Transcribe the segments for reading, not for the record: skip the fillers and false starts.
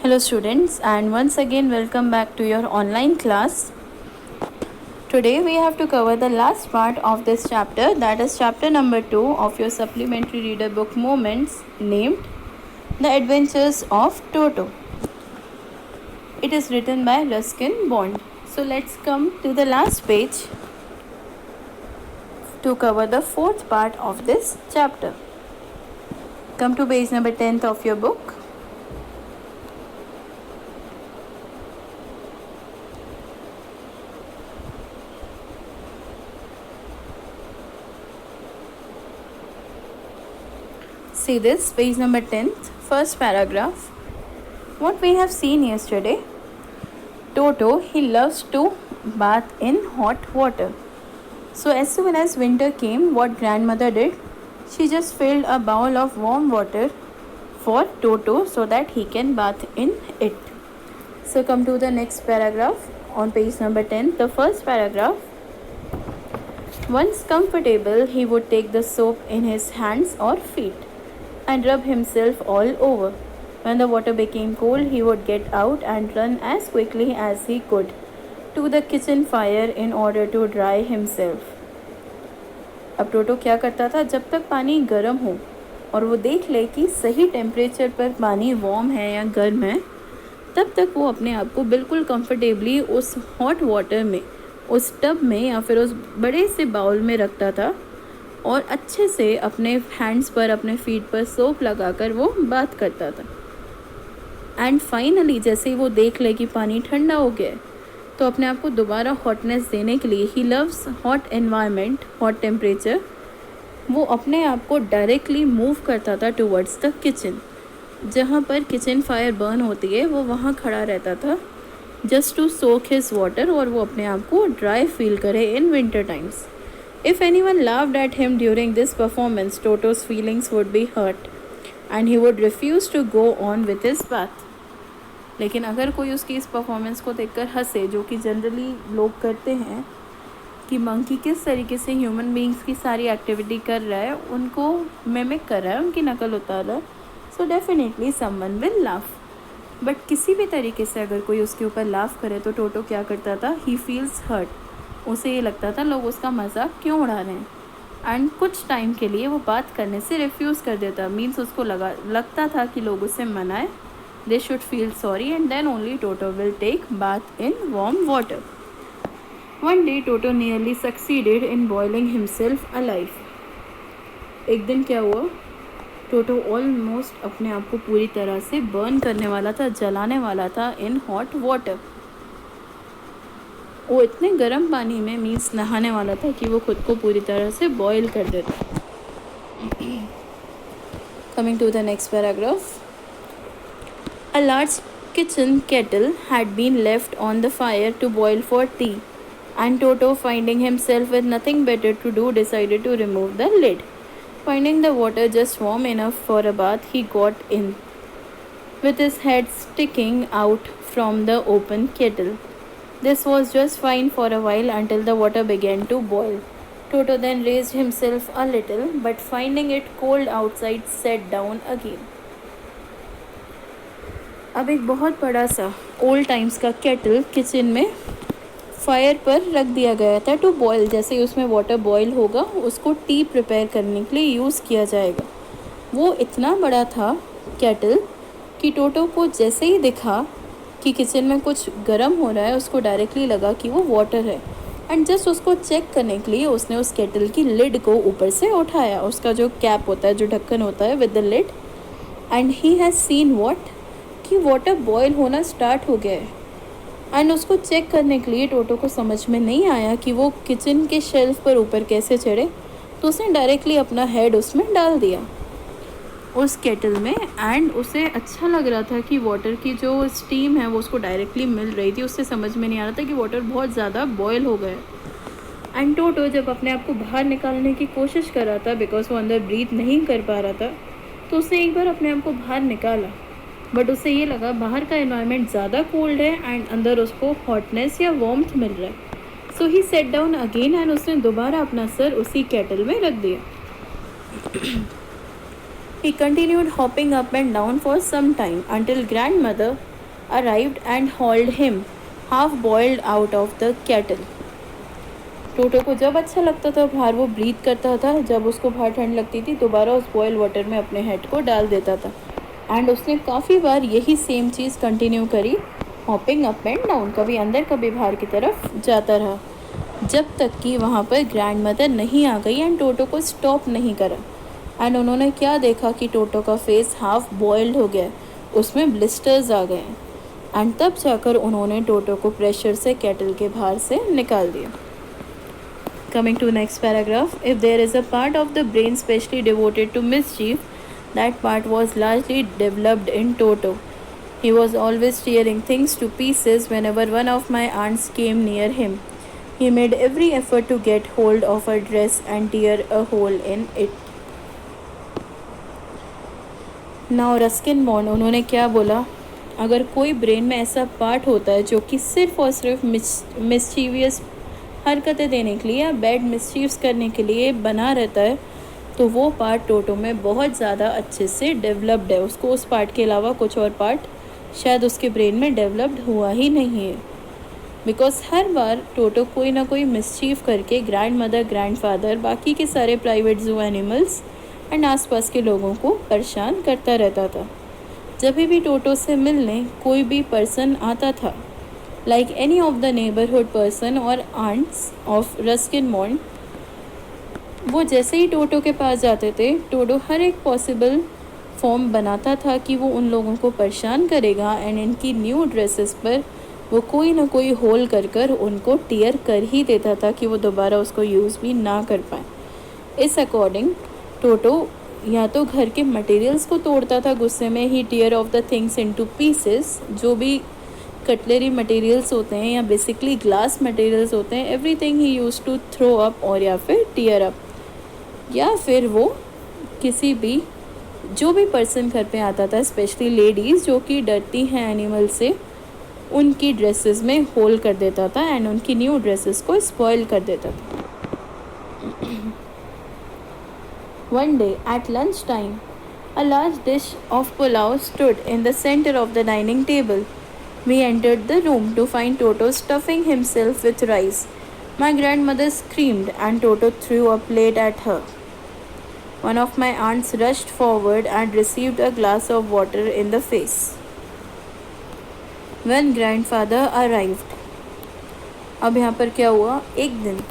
Hello students, and once again welcome back to your online class. Today we have to cover the last part of this chapter, that is chapter number 2 of your supplementary reader book Moments, named The Adventures of Toto. It is written by Ruskin Bond. So let's come to the last page to cover the fourth part of this chapter. Come to page number 10th of your book. See this, page number 10th, first paragraph. What we have seen yesterday, Toto, he loves to bath in hot water. So as soon as winter came, what grandmother did, she just filled a bowl of warm water for Toto so that he can bath in it. So come to the next paragraph on page number 10, the first paragraph. Once comfortable, he would take the soap in his hands or feet and rub himself all over. When the water became cold, he would get out and run as quickly as he could to the kitchen fire in order to dry himself. अब टोटो क्या करता था, जब तक पानी गर्म हो और वो देख ले कि सही टेम्परेचर पर पानी वार्म है या गर्म है, तब तक वो अपने आप को बिल्कुल कंफर्टेबली उस हॉट वाटर में, उस टब में या फिर उस बड़े से बाउल में रखता था और अच्छे से अपने हैंड्स पर, अपने फीट पर सोप लगाकर वो बात करता था. एंड फाइनली जैसे ही वो देख ले कि पानी ठंडा हो गया तो अपने आप को दोबारा हॉटनेस देने के लिए, he loves hot environment, hot temperature, वो अपने आप को डायरेक्टली मूव करता था टुवर्ड्स द किचन. जहाँ पर किचन फायर बर्न होती है वो वहाँ खड़ा रहता था just to soak his water, और वो अपने आप को ड्राई फील करे in winter times. If anyone laughed at him during this performance, Toto's feelings would be hurt and he would refuse to go on with his bath. लेकिन अगर कोई उसकी इस परफॉर्मेंस को देखकर हंसे, जो कि जनरली लोग करते हैं, कि मंकी किस तरीके से ह्यूमन बीइंग्स की सारी एक्टिविटी कर रहा है, उनको मिमिक कर रहा है, उनकी नकल उतार रहा है, so definitely someone will laugh. But किसी भी तरीके से अगर कोई उसके ऊपर लाफ करे तो टोटो क्या करता था, ही फील्स हर्ट. उसे ये लगता था लोग उसका मजाक क्यों उड़ा रहे हैं, एंड कुछ टाइम के लिए वो बात करने से रिफ्यूज़ कर देता. मीन्स उसको लगता था कि लोग उसे मनाए, they should feel sorry, and then only Toto will take bath in warm water. One day Toto nearly succeeded in boiling himself alive. एक दिन क्या हुआ, टोटो ऑलमोस्ट अपने आप को पूरी तरह से बर्न करने वाला था, जलाने वाला था इन हॉट वाटर. वो इतने गर्म पानी में, मीन्स नहाने वाला था, कि वो खुद को पूरी तरह से बॉयल कर देता. Coming to the next paragraph. A large kitchen kettle had been left on the fire to boil for tea, and Toto, finding himself with nothing better to do, decided to remove the lid. Finding the water just warm enough for a bath, he got in with his head sticking out from the open kettle. This was just fine for a while until the water began to boil. Toto then raised himself a little, but finding it cold outside, sat down again. अब एक बहुत बड़ा सा old times का kettle kitchen में fire पर रख दिया गया था टू बॉयल. जैसे ही उसमें वाटर बॉयल होगा, उसको टी प्रिपेयर करने के लिए यूज़ किया जाएगा. वो इतना बड़ा था केटल कि टोटो को जैसे ही दिखा कि किचन में कुछ गर्म हो रहा है, उसको डायरेक्टली लगा कि वो वाटर है, एंड जस्ट उसको चेक करने के लिए उसने उस केटल की लिड को ऊपर से उठाया, उसका जो कैप होता है, जो ढक्कन होता है with the lid, and he has seen what, कि वाटर बॉयल होना स्टार्ट हो गया है. एंड उसको चेक करने के लिए टोटो को समझ में नहीं आया कि वो किचन के शेल्फ पर ऊपर कैसे चढ़े, तो उसने डायरेक्टली अपना हेड उसमें डाल दिया उस केटल में. एंड उसे अच्छा लग रहा था कि वाटर की जो स्टीम है वो उसको डायरेक्टली मिल रही थी. उससे समझ में नहीं आ रहा था कि वाटर बहुत ज़्यादा बॉयल हो गया. एंड टोटो जब अपने आप को बाहर निकालने की कोशिश कर रहा था, बिकॉज वो अंदर ब्रीथ नहीं कर पा रहा था, तो उसने एक बार अपने आप को बाहर निकाला. बट उसे ये लगा बाहर का एनवायरनमेंट ज़्यादा कोल्ड है एंड अंदर उसको हॉटनेस या वार्मथ मिल रहा है. सो ही सेट डाउन अगेन, एंड उसने दोबारा अपना सर उसी केटल में रख दिया. He continued hopping up and down for some time until grandmother, arrived and hauled him half boiled out of the kettle. टोटो को जब अच्छा लगता था बाहर वो ब्रीथ करता था, जब उसको बाहर ठंड लगती थी दोबारा उस बॉयल वाटर में अपने हेड को डाल देता था। एंड उसने काफ़ी बार यही सेम चीज़ कंटिन्यू करी, हॉपिंग अप एंड डाउन, कभी अंदर कभी बाहर की तरफ जाता रहा, जब तक कि वहाँ पर ग्रैंड मदर नहीं आ गई एंड टोटो को स्टॉप नहीं करा। एंड उन्होंने क्या देखा कि टोटो का फेस हाफ बॉइल्ड हो गया, उसमें ब्लिस्टर्स आ गए एंड तब जाकर उन्होंने टोटो को प्रेशर से केटल के बाहर से निकाल दिया। Coming to next paragraph, if there is a part of the brain specially devoted to mischief, that part was largely developed in Toto. He was always tearing things to pieces whenever one of my aunts came near him. He made every effort to get hold of her dress and tear a hole in it. Now Ruskin Bond उन्होंने क्या बोला, अगर कोई brain में ऐसा part होता है जो कि सिर्फ और सिर्फ मिस्चीवियस हरकतें देने के लिए या बैड मिसचीव्स करने के लिए बना रहता है, तो वो पार्ट टोटो में बहुत ज़्यादा अच्छे से डेवलप्ड है। उसको उस पार्ट के अलावा कुछ और पार्ट शायद उसके ब्रेन में डेवलप्ड हुआ ही नहीं है, बिकॉज हर बार टोटो कोई ना कोई मिसचीव करके ग्रैंड मदर, ग्रैंड फादर, बाकी के सारे प्राइवेट जू एनिमल्स एंड आसपास के लोगों को परेशान करता रहता था। जब भी टोटो से मिलने कोई भी पर्सन आता था, like any of the neighborhood person or aunts of Ruskin Bond, वो जैसे ही टोटो के पास जाते थे, टोटो हर एक पॉसिबल फॉर्म बनाता था कि वो उन लोगों को परेशान करेगा एंड इनकी न्यू ड्रेसेस पर वो कोई ना कोई होल कर कर उनको टीयर कर ही देता था कि वो दोबारा उसको यूज़ भी ना कर पाए। इस अकॉर्डिंग टोटो या तो घर के मटेरियल्स को तोड़ता था गुस्से में, he tear off the things into pieces, जो भी कटलरी मटेरियल्स होते हैं या बेसिकली ग्लास मटेरियल्स होते हैं, एवरीथिंग ही यूज टू थ्रो अप और या फिर टीयर अप, या फिर वो किसी भी जो भी पर्सन घर पे आता था, स्पेशली लेडीज़ जो कि डरती हैं एनिमल से, उनकी ड्रेसेस में होल कर देता था एंड उनकी न्यू ड्रेसेस को स्पॉइल कर देता था। One day at lunch time, a large dish of pulao stood in the center of the dining table. We entered the room to find Toto stuffing himself with rice. My grandmother screamed and Toto threw a plate at her. One of my aunts rushed forward and received a glass of water in the face. When grandfather arrived, अब यहाँ पर क्या हुआ, एक दिन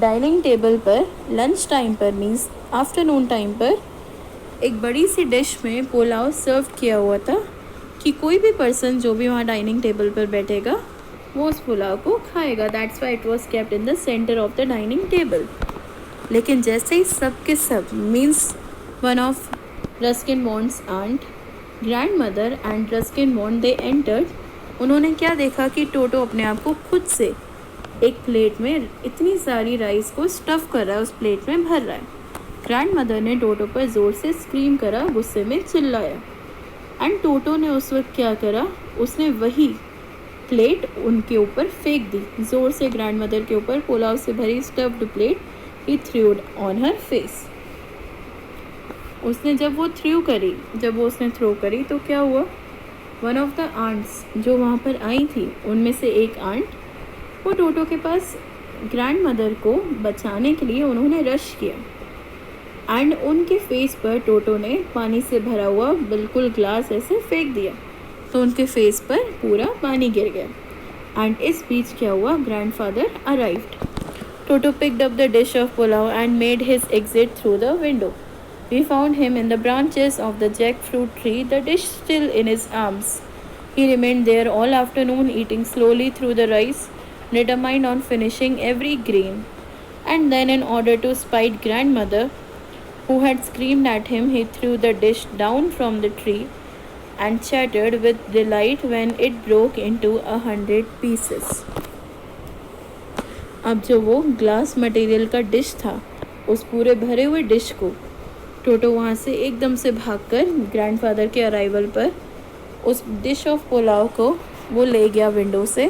dining table पर lunch time पर means afternoon time पर एक बड़ी सी डिश में पुलाव सर्व किया हुआ था कि कोई भी पर्सन जो भी वहाँ डाइनिंग टेबल पर बैठेगा वो उस पुलाव को खाएगा। That's why it was kept in the centre of the dining table. लेकिन जैसे ही सब के सब means one of Ruskin Bond's aunt, grandmother and Ruskin Bond they entered, उन्होंने क्या देखा कि टोटो अपने आप को खुद से एक प्लेट में इतनी सारी राइस को स्टफ़ कर रहा है, उस प्लेट में भर रहा है। ग्रैंड मदर ने टोटो पर ज़ोर से स्क्रीम करा, गुस्से में चिल्लाया एंड टोटो ने उस वक्त क्या करा, उसने वही प्लेट उनके ऊपर फेंक दी, ज़ोर से ग्रैंड मदर के ऊपर पुलाव से भरी stuffed plate he through on her face. उसने जब वो उसने थ्रो करी तो क्या हुआ, वन ऑफ द आंट्स जो वहाँ पर आई थी उनमें से एक आंट वो टोटो के पास ग्रैंड मदर को बचाने के लिए उन्होंने रश किया एंड उनके फेस पर टोटो ने पानी से भरा हुआ बिल्कुल ग्लास ऐसे फेंक दिया, तो उनके फेस पर पूरा पानी गिर गया। एंड इस बीच क्या हुआ, grandfather arrived. Toto picked up the dish of pulao and made his exit through the window. We found him in the branches of the jackfruit tree, the dish still in his arms. He remained there all afternoon, eating slowly through the rice, determined on finishing every grain. And then, in order to spite grandmother, who had screamed at him, he threw the dish down from the tree and chattered with delight when it broke into 100 pieces. अब जो वो glass material का dish था, उस पूरे भरे हुए dish को टोटो वहाँ से एकदम से भागकर ग्रैंडफादर के अराइवल पर उस डिश ऑफ पुलाव को वो ले गया विंडो से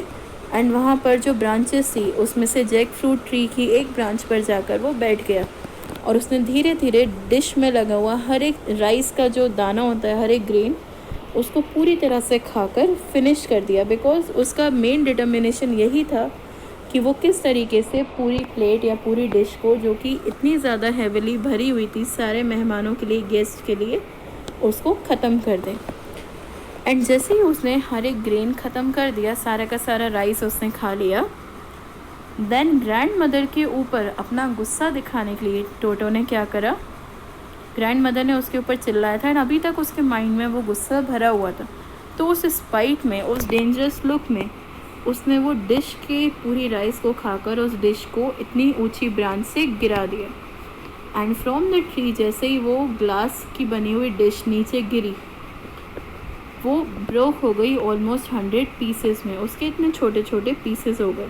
एंड वहाँ पर जो ब्रांचेस थी उसमें से जैक फ्रूट ट्री की एक ब्रांच पर जाकर वो बैठ गया और उसने धीरे धीरे डिश में लगा हुआ हर एक राइस का जो दाना होता है, हर एक ग्रेन उसको पूरी तरह से खाकर फिनिश कर दिया, बिकॉज उसका मेन डिटर्मिनेशन यही था कि वो किस तरीके से पूरी प्लेट या पूरी डिश को, जो कि इतनी ज़्यादा हेविली भरी हुई थी सारे मेहमानों के लिए, गेस्ट के लिए, उसको ख़त्म कर दें। एंड जैसे ही उसने हर एक ग्रेन ख़त्म कर दिया, सारा का सारा राइस उसने खा लिया, देन ग्रैंड मदर के ऊपर अपना गुस्सा दिखाने के लिए टोटो ने क्या करा, ग्रैंड मदर ने उसके ऊपर चिल्लाया था एंड अभी तक उसके माइंड में वो गुस्सा भरा हुआ था। तो उस स्पाइट में, उस डेंजरस लुक में, उसने वो डिश के पूरी राइस को खाकर उस डिश को इतनी ऊंची ब्रांच से गिरा दिया। एंड फ्रॉम द ट्री जैसे ही वो ग्लास की बनी हुई डिश नीचे गिरी, वो ब्रोक हो गई ऑलमोस्ट 100 पीसेस में, उसके इतने छोटे छोटे पीसेस हो गए।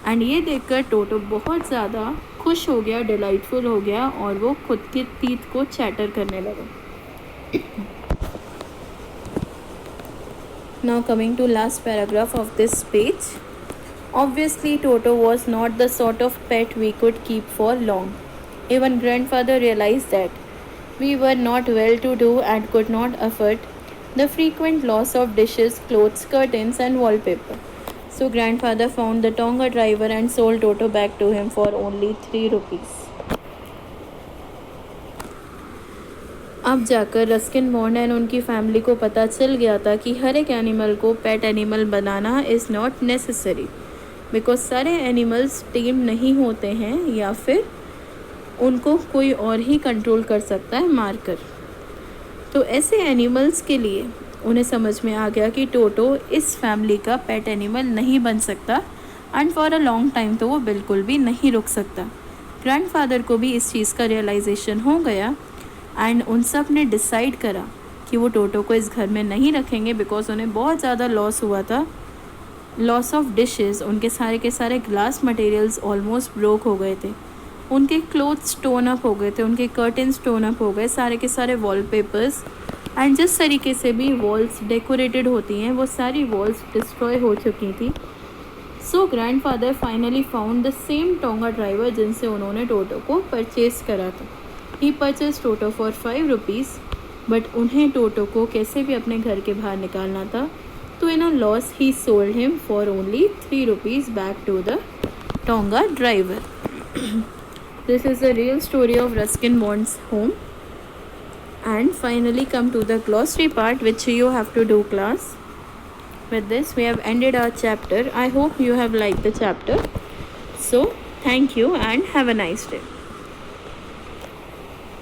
एंड ये देखकर टोटो बहुत ज़्यादा खुश हो गया, डिलाइटफुल हो गया, और वो खुद के टीथ को चैटर करने लगा। Now coming to last paragraph of this page. Obviously, Toto was not the sort of pet we could keep for long. Even grandfather realized that we were not well-to-do and could not afford the frequent loss of dishes, clothes, curtains, and wallpaper. So grandfather found the Tonga driver and sold Toto back to him for only 3 rupees. अब जाकर Ruskin bond and उनकी family को पता चल गया था कि हर एक एनिमल को pet animal banana is not necessary, because सारे एनिमल्स टेम नहीं होते हैं, या फिर उनको कोई और ही कंट्रोल कर सकता है मारकर। तो ऐसे एनिमल्स के लिए उन्हें समझ में आ गया कि टोटो इस फैमिली का पेट एनिमल नहीं बन सकता, and for a long time तो वो बिल्कुल भी नहीं रुक सकता। ग्रैंडफादर को भी इस चीज़ का रियलाइजेशन हो गया, एंड उन सब ने डिसाइड करा कि वो टोटो को इस घर में नहीं रखेंगे, बिकॉज उन्हें बहुत ज़्यादा लॉस हुआ था, लॉस ऑफ डिशेस। उनके सारे के सारे ग्लास मटेरियल्स ऑलमोस्ट ब्रोक हो गए थे, उनके क्लोथ्स टोन अप हो गए थे, उनके कर्टन्स टोन अप हो गए, सारे के सारे वॉलपेपर्स, एंड जिस तरीके से भी वॉल्स डेकोरेटेड होती हैं वो सारी वॉल्स डिस्ट्रॉय हो चुकी थी। So grandfather finally found the same tonga driver जिनसे उन्होंने टोटो को परचेज करा था। He purchase Toto for 5 rupees, but उन्हें टोटो को कैसे भी अपने घर के बाहर निकालना था, तो in a loss he sold him for only 3 rupees back to the tonga driver. This is the real story of Ruskin Bond's home. And finally come to the glossary part, which you have to do, class. With this we have ended our chapter. I hope you have liked the chapter. So thank you and have a nice day.